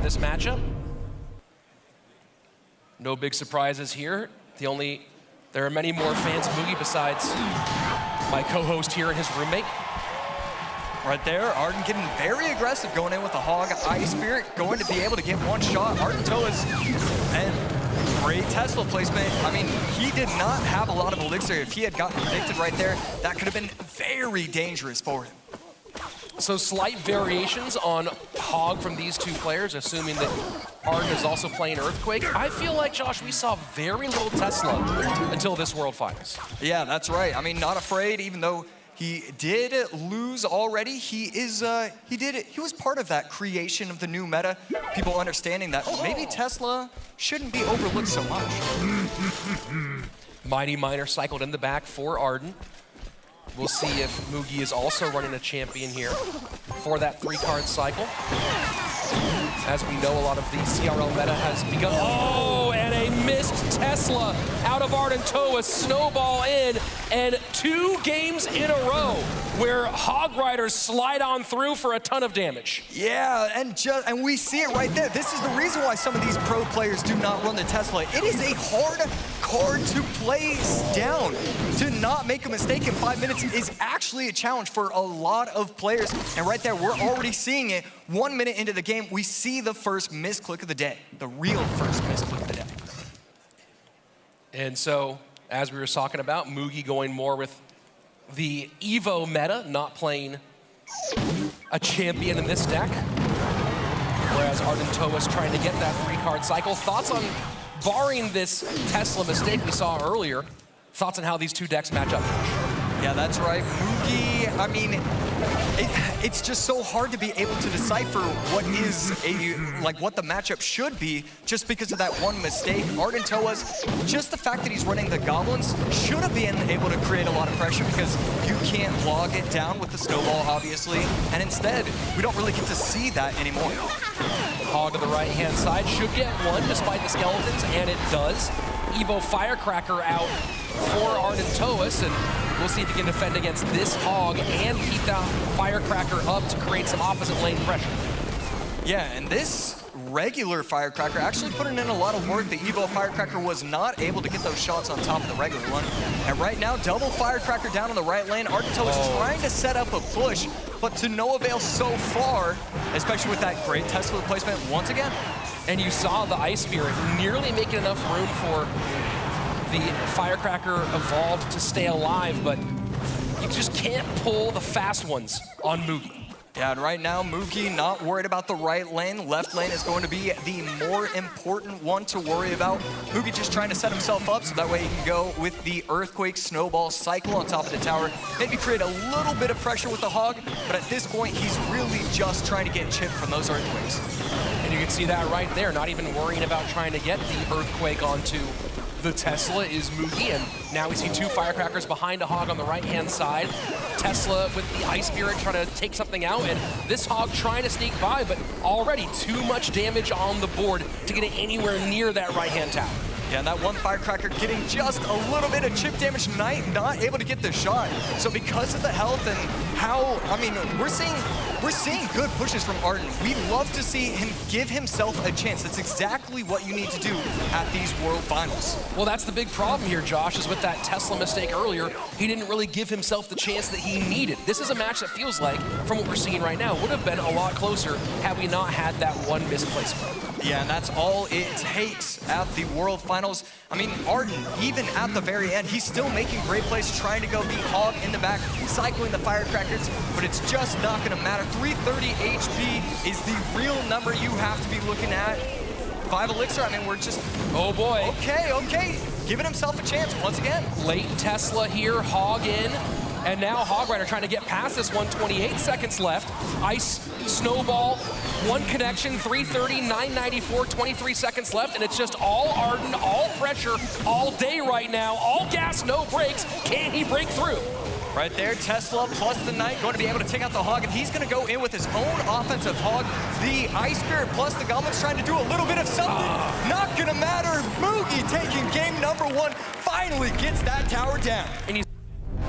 this matchup. No big surprises here. There are many more fans of Mugi besides my co-host here and his roommate. Right there, Arden getting very aggressive, going in with the Hog Ice Spirit, going to be able to get one shot. ARDENTOAS, and great Tesla placement. I mean, he did not have a lot of elixir. If he had gotten predicted right there, that could have been very dangerous for him. So slight variations on Hog from these two players, assuming that Arden is also playing Earthquake. I feel like, Josh, we saw very little Tesla until this World Finals. Yeah, that's right. I mean, not afraid, even though he did lose already. He was part of that creation of the new meta. People understanding that maybe Tesla shouldn't be overlooked so much. Mighty Miner cycled in the back for Arden. We'll see if Mugi is also running a champion here for that 3-card cycle. As we know, a lot of the CRL meta has begun. Oh, and a missed Tesla out of ARDENTOAS, snowball in, and 2 games in a row where Hog Riders slide on through for a ton of damage. Yeah, and we see it right there. This is the reason why some of these pro players do not run the Tesla. It is a hard card to play down. To not make a mistake in 5 minutes is actually a challenge for a lot of players. And right there, we're already seeing it. 1 minute into the game, we see the first misclick of the day, the real first misclick of the day. And so, as we were talking about, Mugi going more with the Evo meta, not playing a champion in this deck. Whereas ARDENTOAS trying to get that 3-card cycle. Thoughts on, barring this Tesla mistake we saw earlier, thoughts on how these two decks match up? Yeah, that's right. Mugi, I mean, it's just so hard to be able to decipher what the matchup should be just because of that one mistake. ARDENTOAS, just the fact that he's running the Goblins should have been able to create a lot of pressure because you can't log it down with the snowball, obviously. And instead, we don't really get to see that anymore. Hog to the right-hand side should get one despite the skeletons, and it does. Evo Firecracker out for ARDENTOAS, and we'll see if he can defend against this Hog and keep that Firecracker up to create some opposite lane pressure. Yeah, and this regular Firecracker actually putting in a lot of work. The Evo Firecracker was not able to get those shots on top of the regular one. And right now, double Firecracker down on the right lane. ARDENTOAS trying to set up a push, but to no avail so far, especially with that great Tesla placement once again. And you saw the Ice Spirit nearly making enough room for the Firecracker evolved to stay alive, but you just can't pull the fast ones on Mugi. Yeah, and right now, Mugi not worried about the right lane. Left lane is going to be the more important one to worry about. Mugi just trying to set himself up so that way he can go with the Earthquake Snowball cycle on top of the tower. Maybe create a little bit of pressure with the Hog, but at this point, he's really just trying to get chipped from those Earthquakes. And you can see that right there, not even worrying about trying to get the Earthquake onto the Tesla is Mugi, and now we see 2 Firecrackers behind a Hog on the right-hand side. Tesla with the Ice Spirit trying to take something out, and this Hog trying to sneak by, but already too much damage on the board to get it anywhere near that right-hand tower. Yeah, and that one Firecracker getting just a little bit of chip damage tonight, not able to get the shot. So because of the health and how, I mean, we're seeing good pushes from Arden. We love to see him give himself a chance. That's exactly what you need to do at these World Finals. Well, that's the big problem here, Josh, is with that Tesla mistake earlier, he didn't really give himself the chance that he needed. This is a match that feels like, from what we're seeing right now, would have been a lot closer had we not had that one misplacement. Yeah, and that's all it takes at the World Finals. I mean, Arden, even at the very end, he's still making great plays, trying to go beat Hog in the back, cycling the Firecrackers, but it's just not going to matter. 330 HP is the real number you have to be looking at. 5 elixir, I mean, we're just... Oh boy. Okay. Giving himself a chance once again. Late Tesla here, Hog in. And now Hog Rider trying to get past this one, 28 seconds left. Ice, Snowball, 1 connection, 330, 994, 23 seconds left, and it's just all Arden, all pressure, all day right now, all gas, no brakes. Can he break through? Right there, Tesla plus the Knight going to be able to take out the Hog, and he's going to go in with his own offensive Hog. The Ice Spirit plus the Goblin's trying to do a little bit of something. Not going to matter. Mugi taking game number 1, finally gets that tower down. And he's